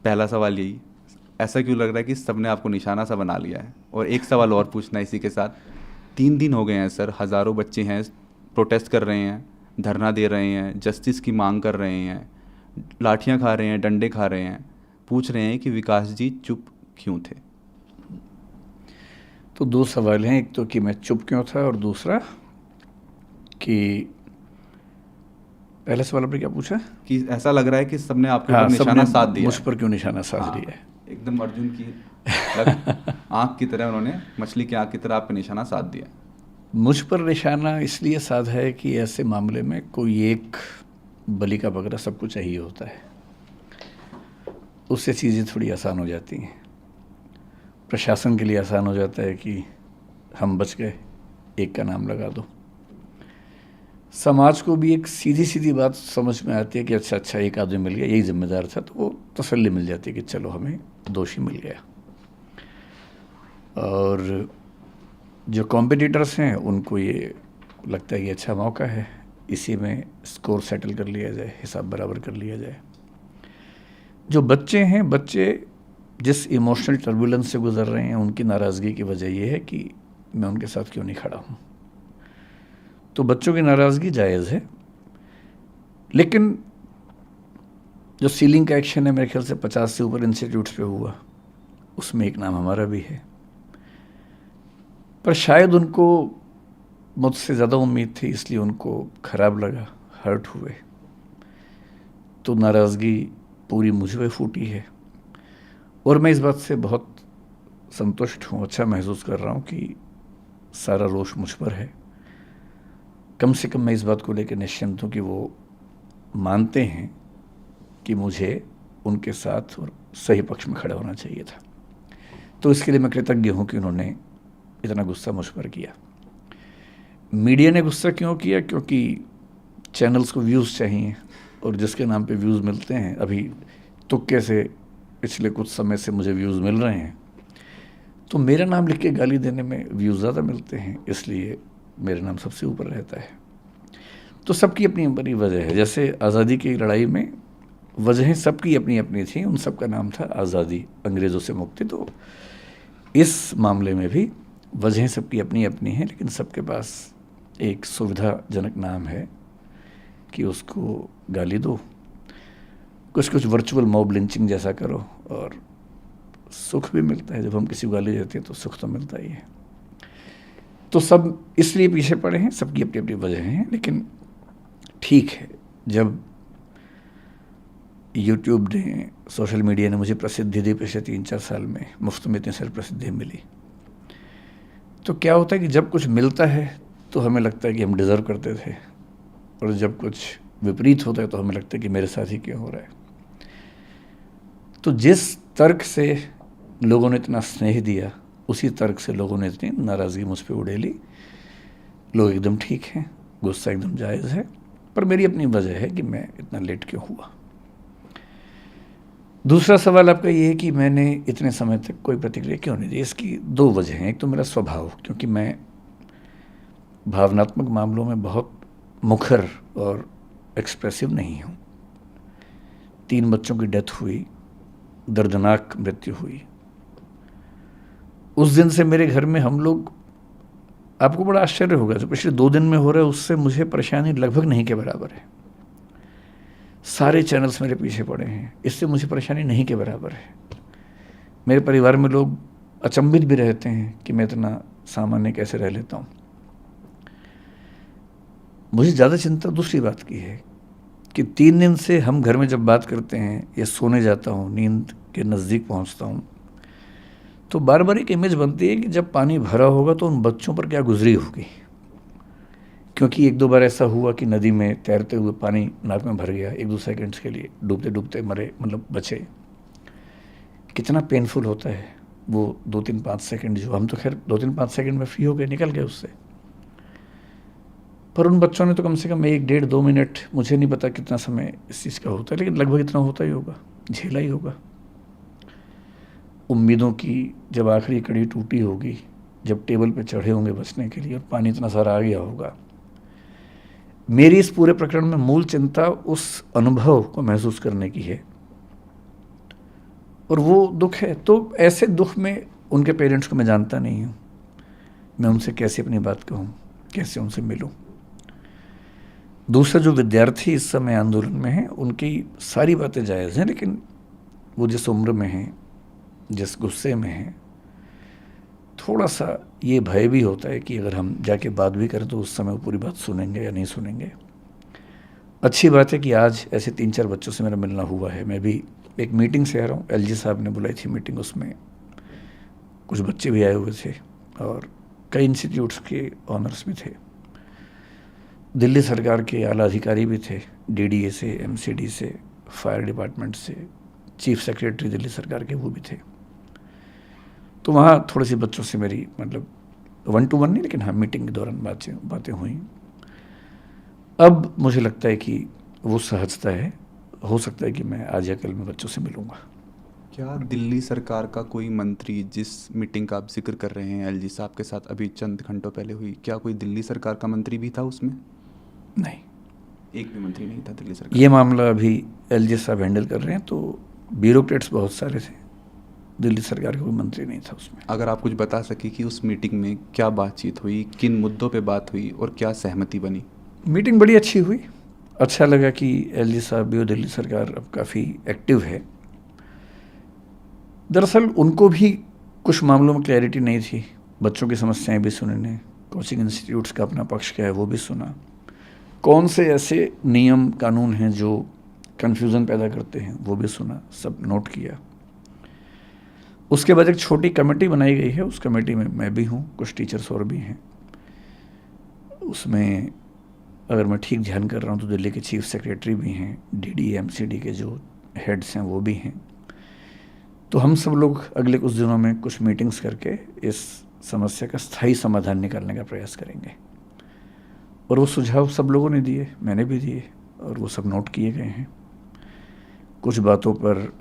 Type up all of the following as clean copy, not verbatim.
पहला सवाल यही, ऐसा क्यों लग रहा है कि सबने आपको निशाना सा बना लिया है? और एक सवाल और पूछना है इसी के साथ, 3 दिन हो गए हैं सर, हज़ारों बच्चे हैं, प्रोटेस्ट कर रहे हैं, धरना दे रहे हैं, जस्टिस की मांग कर रहे हैं, लाठियां खा रहे हैं, डंडे खा रहे हैं, पूछ रहे हैं कि विकास जी चुप क्यों थे? तो दो सवाल हैं, एक तो कि मैं चुप क्यों था, और दूसरा कि पहला सवाल आपने क्या पूछा? कि ऐसा लग रहा है कि सबने आपके ऊपर हाँ, सबने निशाना साध दिया मुझ है। पर क्यों निशाना साध लिया हाँ, है। एकदम अर्जुन की लग आँख की तरह उन्होंने, मछली की आँख की तरह आप पे निशाना साध दिया। मुझ पर निशाना इसलिए साधा है कि ऐसे मामले में कोई एक बलि का बकरा सबको चाहिए होता है, उससे चीज़ें थोड़ी आसान हो जाती हैं। प्रशासन के लिए आसान हो जाता है कि हम बच गए, एक का नाम लगा दो। समाज को भी एक सीधी सीधी बात समझ में आती है कि अच्छा अच्छा एक आदमी मिल गया, यही जिम्मेदार था, तो वो तसल्ली मिल जाती है कि चलो हमें दोषी मिल गया। और जो कॉम्पिटिटर्स हैं उनको ये लगता है कि अच्छा मौका है, इसी में स्कोर सेटल कर लिया जाए, हिसाब बराबर कर लिया जाए। जो बच्चे हैं, बच्चे जिस इमोशनल टर्बुलेंस से गुजर रहे हैं, उनकी नाराज़गी की वजह यह है कि मैं उनके साथ क्यों नहीं खड़ा हूँ। तो बच्चों की नाराज़गी जायज़ है, लेकिन जो सीलिंग का एक्शन है मेरे ख्याल से 50 से ऊपर इंस्टीट्यूट्स पे हुआ, उसमें एक नाम हमारा भी है। पर शायद उनको मुझसे ज़्यादा उम्मीद थी, इसलिए उनको ख़राब लगा, हर्ट हुए, तो नाराज़गी पूरी मुझ पे फूटी है। और मैं इस बात से बहुत संतुष्ट हूँ, अच्छा महसूस कर रहा हूँ कि सारा रोष मुझ पर है। कम से कम मैं इस बात को लेकर निश्चिंत हूँ कि वो मानते हैं कि मुझे उनके साथ और सही पक्ष में खड़ा होना चाहिए था। तो इसके लिए मैं कृतज्ञ हूँ कि उन्होंने इतना गुस्सा मुझ पर किया। मीडिया ने गुस्सा क्यों किया? क्योंकि चैनल्स को व्यूज़ चाहिए, और जिसके नाम पे व्यूज़ मिलते हैं, अभी तुक्के से पिछले कुछ समय से मुझे व्यूज़ मिल रहे हैं, तो मेरा नाम लिख के गाली देने में व्यूज़ ज़्यादा मिलते हैं, इसलिए मेरा नाम सबसे ऊपर रहता है। तो सबकी अपनी अपनी वजह है। जैसे आज़ादी की लड़ाई में वजहें सबकी अपनी अपनी थी, उन सब का नाम था आज़ादी, अंग्रेज़ों से मुक्ति। तो इस मामले में भी वजहें सबकी अपनी अपनी हैं, लेकिन सबके पास एक सुविधाजनक नाम है कि उसको गाली दो, कुछ कुछ वर्चुअल मॉब लिंचिंग जैसा करो, और सुख भी मिलता है। जब हम किसी को गाली देते हैं तो सुख तो मिलता ही है। तो सब इसलिए पीछे पड़े हैं, सबकी अपनी अपनी वजह हैं, लेकिन ठीक है, जब यूट्यूब ने, सोशल मीडिया ने मुझे प्रसिद्धि दी पिछले 3-4 साल में, मुफ्त में इतनी सारी प्रसिद्धि मिली, तो क्या होता है कि जब कुछ मिलता है तो हमें लगता है कि हम डिज़र्व करते थे, और जब कुछ विपरीत होता है तो हमें लगता है कि मेरे साथ ही क्यों हो रहा है। तो जिस तर्क से लोगों ने इतना स्नेह दिया, उसी तर्क से लोगों ने इतनी नाराज़गी मुझ पर उड़ेली। लोग एकदम ठीक हैं, गुस्सा एकदम जायज़ है, पर मेरी अपनी वजह है कि मैं इतना लेट क्यों हुआ। दूसरा सवाल आपका ये है कि मैंने इतने समय तक कोई प्रतिक्रिया क्यों नहीं दी। इसकी दो वजह हैं। एक तो मेरा स्वभाव, क्योंकि मैं भावनात्मक मामलों में बहुत मुखर और एक्सप्रेसिव नहीं हूँ। 3 बच्चों की डेथ हुई, दर्दनाक मृत्यु हुई, उस दिन से मेरे घर में हम लोग, आपको बड़ा आश्चर्य होगा, जो पिछले 2 दिन में हो रहा है उससे मुझे परेशानी लगभग नहीं के बराबर है। सारे चैनल्स मेरे पीछे पड़े हैं, इससे मुझे परेशानी नहीं के बराबर है। मेरे परिवार में लोग अचंभित भी रहते हैं कि मैं इतना सामान्य कैसे रह लेता हूँ। मुझे ज़्यादा चिंता दूसरी बात की है कि 3 दिन से हम घर में जब बात करते हैं या सोने जाता हूँ, नींद के नज़दीक पहुँचता हूँ, तो बार बार एक इमेज बनती है कि जब पानी भरा होगा तो उन बच्चों पर क्या गुजरी होगी। क्योंकि 1-2 बार ऐसा हुआ कि नदी में तैरते हुए पानी नाक में भर गया, 1-2 सेकंड्स के लिए डूबते डूबते मरे, मतलब बचे। कितना पेनफुल होता है वो 2-3-5 सेकंड, जो हम तो खैर 2-3-5 सेकंड में फ्री हो गए, निकल गए उससे, पर उन बच्चों ने तो कम से कम 1-1.5-2 मिनट, मुझे नहीं पता कितना समय इस चीज़ का होता है, लेकिन लगभग इतना होता ही होगा, झेला ही होगा। उम्मीदों की जब आखिरी कड़ी टूटी होगी, जब टेबल पे चढ़े होंगे बचने के लिए और पानी इतना सारा आ गया होगा। मेरी इस पूरे प्रकरण में मूल चिंता उस अनुभव को महसूस करने की है और वो दुख है। तो ऐसे दुख में उनके पेरेंट्स को मैं जानता नहीं हूँ, मैं उनसे कैसे अपनी बात कहूँ, कैसे उनसे मिलूँ। दूसरा, जो विद्यार्थी इस समय आंदोलन में हैं, उनकी सारी बातें जायज़ हैं, लेकिन वो जिस उम्र में हैं, जिस गुस्से में हैं, थोड़ा सा ये भय भी होता है कि अगर हम जाके बात भी करें तो उस समय वो पूरी बात सुनेंगे या नहीं सुनेंगे। अच्छी बात है कि आज ऐसे 3-4 बच्चों से मेरा मिलना हुआ है। मैं भी एक मीटिंग से आ रहा हूँ, एलजी साहब ने बुलाई थी मीटिंग, उसमें कुछ बच्चे भी आए हुए थे और कई इंस्टीट्यूट्स के ऑनर्स भी थे, दिल्ली सरकार के आला अधिकारी भी थे, डीडीए से, एमसीडी से, फायर डिपार्टमेंट से, चीफ सेक्रेटरी दिल्ली सरकार के वो भी थे। तो वहाँ थोड़ी सी बच्चों से मेरी मतलब 1-to-1 नहीं, लेकिन हाँ मीटिंग के दौरान बातें हुई। अब मुझे लगता है कि वो सहजता है, हो सकता है कि मैं आज या कल में बच्चों से मिलूँगा। क्या दिल्ली सरकार का कोई मंत्री, जिस मीटिंग का आप जिक्र कर रहे हैं एलजी साहब के साथ अभी चंद घंटों पहले हुई, क्या कोई दिल्ली सरकार का मंत्री भी था उसमें? नहीं, एक भी मंत्री नहीं था दिल्ली सरकार। ये मामला अभी एलजी साहब हैंडल कर रहे हैं, तो ब्यूरोक्रेट्स बहुत सारे थे, दिल्ली सरकार का कोई मंत्री नहीं था उसमें। अगर आप कुछ बता सके कि उस मीटिंग में क्या बातचीत हुई, किन मुद्दों पे बात हुई और क्या सहमति बनी? मीटिंग बड़ी अच्छी हुई, अच्छा लगा कि एलजी साहब भी और दिल्ली सरकार अब काफ़ी एक्टिव है। दरअसल उनको भी कुछ मामलों में क्लैरिटी नहीं थी, बच्चों की समस्याएं भी सुनी ने, कोचिंग इंस्टीट्यूट्स का अपना पक्ष क्या है वो भी सुना, कौन से ऐसे नियम कानून हैं जो कन्फ्यूज़न पैदा करते हैं वो भी सुना, सब नोट किया। उसके बाद एक छोटी कमेटी बनाई गई है, उस कमेटी में मैं भी हूँ, कुछ टीचर्स और भी हैं। उसमें अगर मैं ठीक ध्यान कर रहा हूँ तो दिल्ली के चीफ सेक्रेटरी भी हैं, डीडीए एमसीडी के जो हेड्स हैं वो भी हैं। तो हम सब लोग अगले कुछ दिनों में कुछ मीटिंग्स करके इस समस्या का स्थायी समाधान निकालने का प्रयास करेंगे। और वो सुझाव सब लोगों ने दिए, मैंने भी दिए, और वो सब नोट किए गए हैं। कुछ बातों पर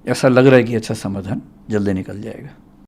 ऐसा लग रहा है कि अच्छा समाधान जल्दी निकल जाएगा।